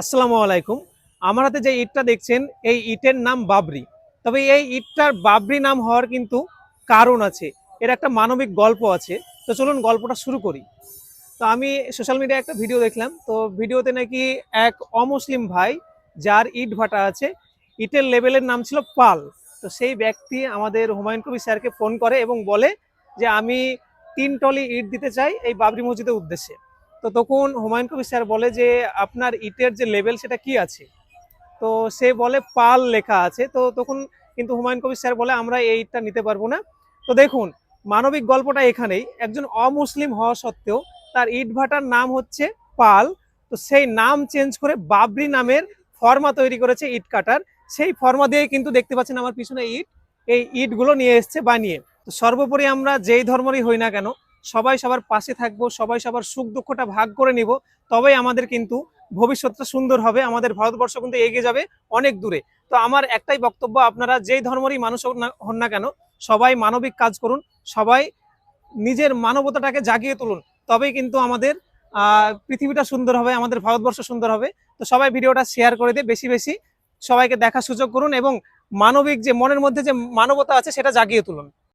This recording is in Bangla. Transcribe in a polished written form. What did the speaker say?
আসসালামু আলাইকুম। আমার হাতে যে ইটটা দেখছেন এই ইটের নাম বাবরি। তবে এই ইটটার বাবরি নাম হওয়ার কিন্তু কারণ আছে, এর একটা মানবিক গল্প আছে। তো চলুন গল্পটা শুরু করি। তো আমি সোশ্যাল মিডিয়ায় একটা ভিডিও দেখলাম, তো ভিডিওতে নাকি এক অমুসলিম ভাই যার ইট ভাটা আছে, ইটের লেভেলের নাম ছিল পাল। তো সেই ব্যক্তি আমাদের হুমায়ুন কবির স্যারকে ফোন করে এবং বলে যে আমি 3 টলি ইট দিতে চাই এই বাবরি মসজিদের উদ্দেশ্যে। তো তখন হুমায়ুন কবির স্যার বলে যে আপনার ইটের যে লেভেল সেটা কি আছে। তো সে বলে পাল লেখা আছে। তো তখন কিন্তু হুমায়ুন কবির স্যার বলে আমরা এই ইটটা নিতে পারবো না। তো দেখুন, মানবিক গল্পটা এখানেই, একজন অমুসলিম হওয়া সত্ত্বেও তার ইট ভাটার নাম হচ্ছে পাল। তো সেই নাম চেঞ্জ করে বাবরি নামের ফর্মা তৈরি করেছে ইট কাটার। সেই ফর্মা দিয়ে কিন্তু দেখতে পাচ্ছেন আমার পিছনে ইট, এই ইটগুলো নিয়ে এসছে বানিয়ে। তো সর্বোপরি আমরা যেই ধর্মেরই হই না কেন, সবাই সবার পাশে থাকবো, সবাই সবার সুখ দুঃখটা ভাগ করে নিব। তবেই আমাদের কিন্তু ভবিষ্যৎটা সুন্দর হবে, আমাদের ভারতবর্ষ কিন্তু এগিয়ে যাবে অনেক দূরে। তো আমার একটাই বক্তব্য, আপনারা যেই ধর্মেরই মানুষ হন না কেন, সবাই মানবিক কাজ করুন, সবাই নিজের মানবতাটাকে জাগিয়ে তুলুন। তবেই কিন্তু আমাদের পৃথিবীটা সুন্দর হবে, আমাদের ভারতবর্ষ সুন্দর হবে। তো সবাই ভিডিওটা শেয়ার করে দিয়ে বেশি বেশি সবাইকে দেখার সুযোগ করুন এবং মানবিক যে মনের মধ্যে যে মানবতা আছে সেটা জাগিয়ে তুলুন।